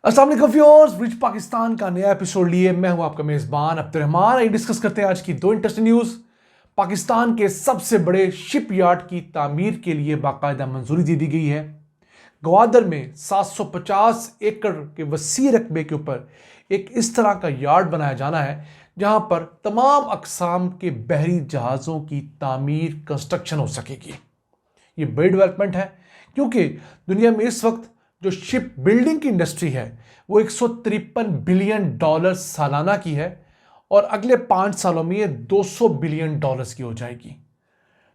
अस्सलाम वालेकुम viewers, rich Pakistan का नया एपिसोड लिए मैं हूं आपका मेजबान अब्दुर्रहमान। ये डिस्कस करते हैं आज की दो इंटरेस्टिंग न्यूज़। पाकिस्तान के सबसे बड़े शिपयार्ड की तामीर के लिए बाकायदा मंजूरी दे दी गई है। ग्वादर में 750 एकड़ के वसी रकबे के ऊपर एक इस तरह का यार्ड बनाया जाना है जहां पर तमाम अकसाम के बहरी जहाज़ों की तामीर कंस्ट्रक्शन हो सकेगी। ये बड़ी डेवलपमेंट है क्योंकि दुनिया में इस वक्त जो शिप बिल्डिंग की इंडस्ट्री है वो 153 बिलियन डॉलर सालाना की है और अगले 5 सालों में ये 200 बिलियन डॉलर्स की हो जाएगी।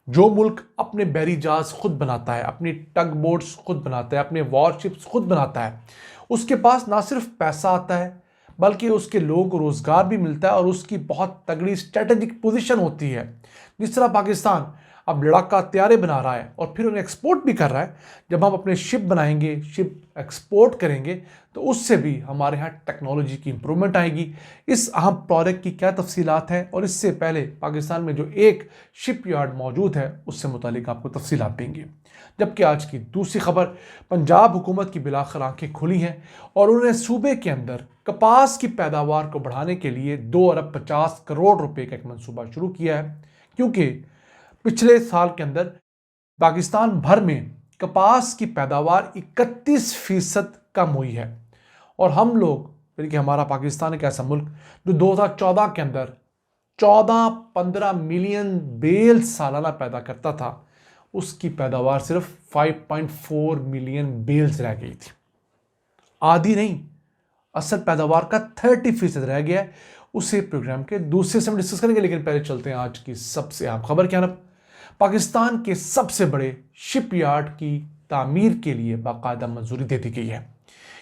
जो मुल्क अपने बहरी जहाज खुद बनाता है, अपनी टग बोट्स खुद बनाता है, अपने वॉरशिप्स खुद बनाता है, उसके पास ना सिर्फ पैसा आता है बल्कि उसके लोगों को रोजगार भी मिलता है और उसकी बहुत तगड़ी स्ट्रेटेजिक पोजीशन होती है। जिस तरह पाकिस्तान अब लड़ाका हथियारे बना रहा है और फिर उन्हें एक्सपोर्ट भी कर रहा है, जब हम अपने शिप बनाएंगे, शिप एक्सपोर्ट करेंगे तो उससे भी हमारे यहाँ टेक्नोलॉजी की इंप्रूवमेंट आएगी। इस अहम प्रोजेक्ट की क्या तफसीलात हैं और इससे पहले पाकिस्तान में जो एक शिप यार्ड मौजूद है उससे मुतालिक आपको तफसीलात देंगे। जबकि आज की दूसरी खबर, पंजाब हुकूमत की बिलाखिर आंखें खुली हैं और उन्होंने सूबे के अंदर कपास की पैदावार को बढ़ाने के लिए 2 अरब 50 करोड़ रुपए का एक मनसूबा शुरू किया है। क्योंकि पिछले साल के अंदर पाकिस्तान भर में कपास की पैदावार 31% कम हुई है और हम लोग यानी कि हमारा पाकिस्तान एक ऐसा मुल्क जो 2014 के अंदर 14-15 मिलियन बेल सालाना पैदा करता था, उसकी पैदावार सिर्फ 5.4 मिलियन बेल्स रह गई थी। आधी नहीं, असल पैदावार का 30% रह गया है। उसे प्रोग्राम के दूसरे से हम डिस्कस करेंगे, लेकिन पहले चलते हैं आज की सबसे अहम खबर क्या है। पाकिस्तान के सबसे बड़े शिपयार्ड की तामीर के लिए बाकायदा मंजूरी दे दी गई है।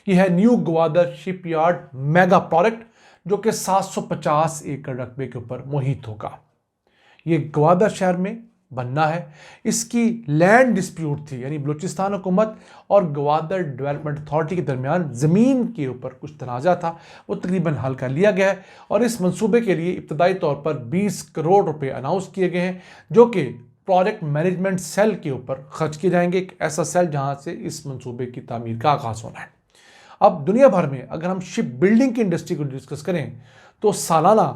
यह है new Gwadar shipyard mega project जो कि 750 एकड़ रकबे के ऊपर मुहित होगा। यह ग्वादर शहर में बनना है। इसकी लैंड डिस्प्यूट थी, यानी बलूचिस्तान हुकूमत और ग्वादर डेवलपमेंट अथॉरिटी के दरमियान ज़मीन के ऊपर कुछ तनाज़ा था, वो तकरीबन हल कर लिया गया है और इस मंसूबे के लिए इब्तदाई तौर पर 20 करोड़ रुपए अनाउंस किए गए हैं जो कि प्रोजेक्ट मैनेजमेंट सेल के ऊपर खर्च किए जाएंगे। एक ऐसा सेल जहां से इस मंसूबे की तामीर का आगाज़ होना है। अब दुनिया भर में अगर हम शिप बिल्डिंग की इंडस्ट्री को डिस्कस करें तो सालाना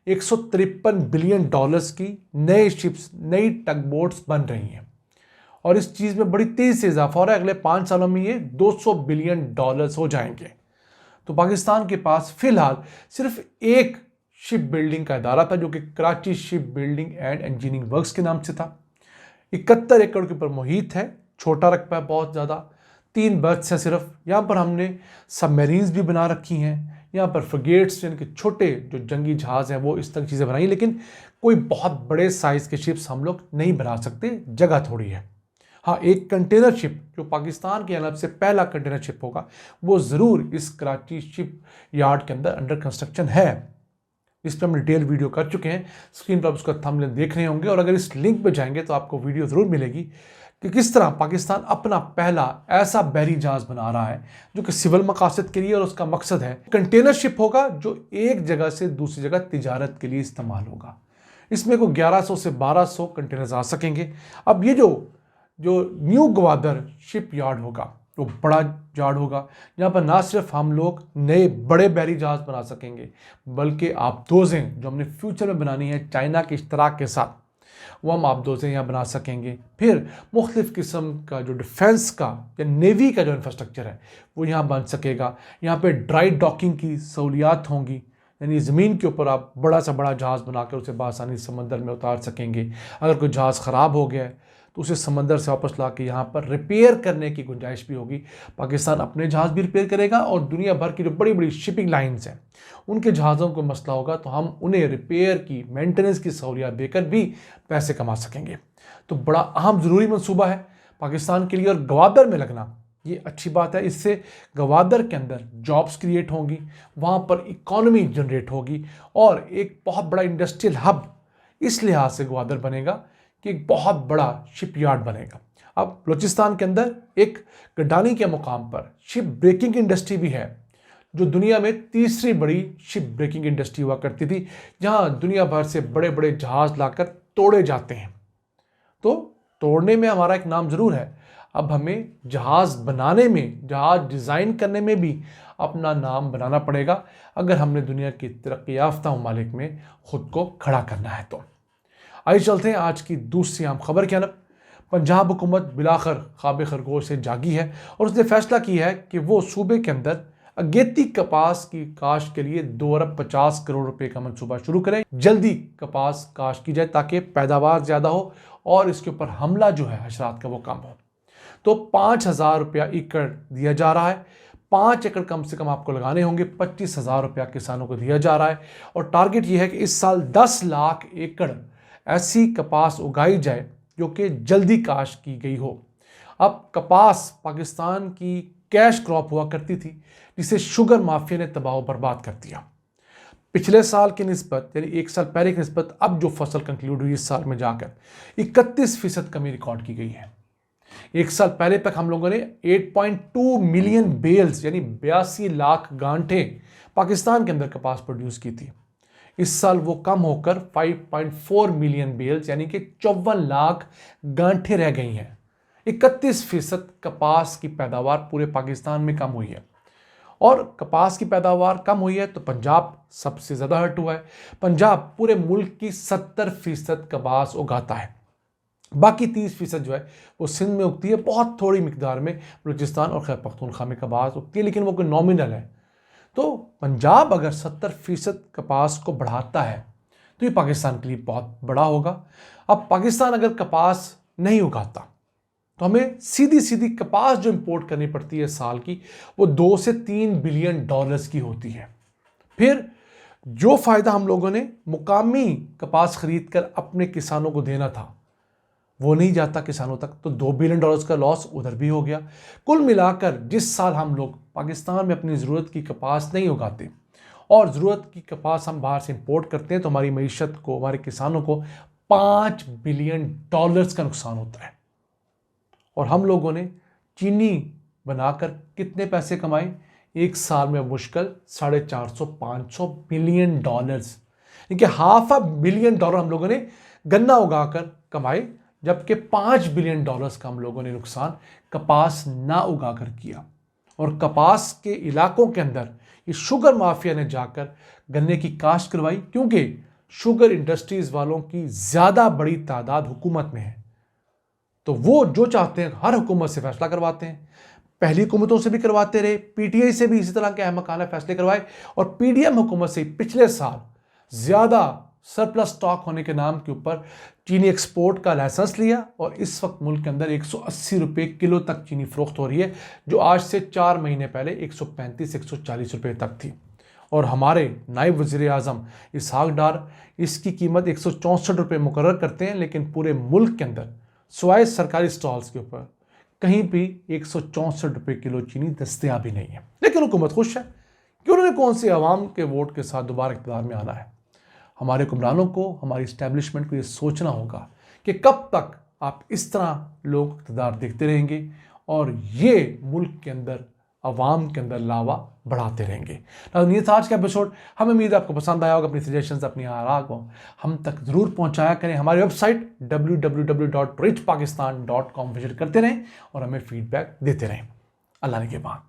153 बिलियन डॉलर्स की नए शिप्स, नई टग बोट्स बन रही हैं और इस चीज़ में बड़ी तेज़ी से इजाफा हो रहा है। अगले 5 सालों में ये 200 बिलियन डॉलर्स हो जाएंगे। तो पाकिस्तान के पास फिलहाल सिर्फ एक शिप बिल्डिंग का इदारा था जो कि Karachi ship building and engineering works के नाम से था। 71 एकड़ के ऊपर मुहित है, छोटा रकबा है बहुत ज़्यादा, 3 बर्थ्स हैं सिर्फ। यहाँ पर हमने सबमरीन्स भी बना रखी हैं, यहाँ पर फ्रिगेट्स यानी कि छोटे जो जंगी जहाज़ हैं वो इस तरह की चीज़ें बनाई, लेकिन कोई बहुत बड़े साइज़ के शिप्स हम लोग नहीं बना सकते, जगह थोड़ी है। हाँ, एक कंटेनर शिप जो पाकिस्तान के अलग से पहला कंटेनर शिप होगा वो ज़रूर इस कराची शिप यार्ड के अंदर अंडर कंस्ट्रक्शन है। इस पर हम डिटेल वीडियो कर चुके हैं, स्क्रीन पर आप उसका थंबनेल देख रहे होंगे और अगर इस लिंक पर जाएंगे तो आपको वीडियो ज़रूर मिलेगी कि किस तरह पाकिस्तान अपना पहला ऐसा बहरी जहाज़ बना रहा है जो कि सिविल मकासद के लिए, और उसका मकसद है कंटेनर शिप होगा जो एक जगह से दूसरी जगह तिजारत के लिए इस्तेमाल होगा। इसमें को 1100 से 1200 कंटेनर्स आ सकेंगे। अब ये जो न्यू ग्वादर शिप यार्ड होगा वो बड़ा यार्ड होगा जहाँ पर ना सिर्फ हम लोग नए बड़े बहरी जहाज़ बना सकेंगे बल्कि आबदोज़ें जो हमने फ्यूचर में बनानी है चाइना के इश्तराक के साथ, वो हम आबदोज़ें यहाँ बना सकेंगे। फिर मुख्तलिफ़ किस्म का जो डिफेंस का या नेवी का जो इंफ्रास्ट्रक्चर है वो यहाँ बन सकेगा। यहाँ पे ड्राई डॉकिंग की सहूलियात होंगी, यानी ज़मीन के ऊपर आप बड़ा सा बड़ा जहाज़ बनाकर उसे बआसानी समंदर में उतार सकेंगे। अगर कोई जहाज़ ख़राब हो गया है तो उसे समंदर से वापस ला के यहाँ पर रिपेयर करने की गुंजाइश भी होगी। पाकिस्तान अपने जहाज़ भी रिपेयर करेगा और दुनिया भर की जो बड़ी बड़ी शिपिंग लाइंस हैं उनके जहाज़ों को मसला होगा तो हम उन्हें रिपेयर की, मेंटेनेंस की सहूलियत देकर भी पैसे कमा सकेंगे। तो बड़ा अहम ज़रूरी मंसूबा है पाकिस्तान के लिए और ग्वादर में लगना ये अच्छी बात है। इससे ग्वादर के अंदर जॉब्स क्रिएट होंगी, वहाँ पर इकॉनमी जनरेट होगी और एक बहुत बड़ा इंडस्ट्रियल हब इस लिहाज से ग्वादर बनेगा कि एक बहुत बड़ा शिपयार्ड बनेगा। अब बलूचिस्तान के अंदर एक गडानी के मुकाम पर शिप ब्रेकिंग इंडस्ट्री भी है जो दुनिया में तीसरी बड़ी शिप ब्रेकिंग इंडस्ट्री हुआ करती थी, जहां दुनिया भर से बड़े बड़े जहाज लाकर तोड़े जाते हैं। तो तोड़ने में हमारा एक नाम ज़रूर है, अब हमें जहाज़ बनाने में, जहाज़ डिज़ाइन करने में भी अपना नाम बनाना पड़ेगा अगर हमने दुनिया की तरक्की याफ्ता ममालिक में खुद को खड़ा करना है तो। आइए चलते हैं आज की दूसरी अहम खबर की तरफ। पंजाब हुकूमत बिलाखिर ख्वाब खरगोश से जागी है और उसने फैसला किया है कि वो सूबे के अंदर अगेती कपास की काश्त के लिए 2 अरब 50 करोड़ रुपए का मंसूबा शुरू करें। जल्दी कपास काश्त की जाए ताकि पैदावार ज़्यादा हो और इसके ऊपर हमला जो है हशरात का वो कम हो। तो 5,000 रुपया एकड़ दिया जा रहा है। 5 एकड़ कम से कम आपको लगाने होंगे। 25,000 रुपया किसानों को दिया जा रहा है और टारगेट ये है कि इस साल 10 लाख एकड़ ऐसी कपास उगाई जाए जो कि जल्दी काश्त की गई हो। अब कपास पाकिस्तान की कैश क्रॉप हुआ करती थी जिसे शुगर माफिया ने तबाह बर्बाद कर दिया। पिछले साल की निस्बत यानी 1 साल पहले की निस्बत अब जो फसल कंक्लूड हुई इस साल में जाकर 31% कमी रिकॉर्ड की गई है। 1 साल पहले तक हम लोगों ने 8.2 मिलियन बेल्स यानी 82 लाख गांठे पाकिस्तान के अंदर कपास प्रोड्यूस की थी। इस साल वो कम होकर 5.4 मिलियन बेल्स यानी कि 54 लाख गांठे रह गई हैं। 31% कपास की पैदावार पूरे पाकिस्तान में कम हुई है और कपास की पैदावार कम हुई है तो पंजाब सबसे ज़्यादा हर्ट हुआ है। पंजाब पूरे मुल्क की 70% कपास उगाता है। बाकी 30% जो है वो सिंध में उगती है, बहुत थोड़ी मिकदार में बलूचिस्तान और खैबर पख्तूनख्वा में कपास उगती है, लेकिन वो कोई नॉमिनल है। तो पंजाब अगर 70% कपास को बढ़ाता है तो ये पाकिस्तान के लिए बहुत बड़ा होगा। अब पाकिस्तान अगर कपास नहीं उगाता तो हमें सीधी सीधी कपास जो इंपोर्ट करनी पड़ती है साल की वो 2 से 3 बिलियन डॉलर्स की होती है। फिर जो फ़ायदा हम लोगों ने मुकामी कपास खरीद कर अपने किसानों को देना था वो नहीं जाता किसानों तक, तो 2 बिलियन डॉलर्स का लॉस उधर भी हो गया। कुल मिलाकर जिस साल हम लोग पाकिस्तान में अपनी ज़रूरत की कपास नहीं उगाते और ज़रूरत की कपास हम बाहर से इंपोर्ट करते हैं तो हमारी मईशत को, हमारे किसानों को 5 बिलियन डॉलर्स का नुकसान होता है। और हम लोगों ने चीनी बनाकर कितने पैसे कमाए? 1 साल में मुश्किल 450-500 बिलियन डॉलर्स, यानी $500 बिलियन हम लोगों ने गन्ना उगाकर कमाए, जबकि 5 बिलियन डॉलर्स का हम लोगों ने नुकसान कपास ना उगाकर किया। और कपास के इलाकों के अंदर ये शुगर माफिया ने जाकर गन्ने की काश्त करवाई, क्योंकि शुगर इंडस्ट्रीज वालों की ज़्यादा बड़ी तादाद हुकूमत में है। तो वो जो चाहते हैं हर हुकूमत से फैसला करवाते हैं। पहली हुकूमतों से भी करवाते रहे, पीटीआई से भी इसी तरह के अहमकाना फैसले करवाए और पीडीएम हुकूमत से पिछले साल ज़्यादा सरप्लस स्टॉक होने के नाम के ऊपर चीनी एक्सपोर्ट का लाइसेंस लिया और इस वक्त मुल्क के अंदर 180 रुपये किलो तक चीनी फरोख्त हो रही है, जो आज से 4 महीने पहले 135-140 रुपये तक थी। और हमारे नायब वज़ीर आज़म इसहाक डार इसकी कीमत 164 रुपये मुकर्रर करते हैं, लेकिन पूरे मुल्क के अंदर स्वाय सरकारी स्टॉल्स के ऊपर कहीं भी 164 रुपये किलो चीनी दस्तयाब ही नहीं है। लेकिन हुकूमत खुश है कि उन्होंने कौन सी आवाम के वोट के साथ दोबारा इक़्तिदार में आना है। हमारे हुक्मरानों को, हमारी इस्टेब्लिशमेंट को ये सोचना होगा कि कब तक आप इस तरह लोग इक़्तिदार देखते रहेंगे और ये मुल्क के अंदर, अवाम के अंदर लावा बढ़ाते रहेंगे। ये था आज का एपिसोड। हमें उम्मीद है आपको पसंद आया होगा। अपनी सजेशंस, अपनी आरा को हम तक ज़रूर पहुंचाया करें। हमारी वेबसाइट www.richpakistan.com विजिट करते रहें और हमें फीडबैक देते रहें। अल्लाह ने के बाद।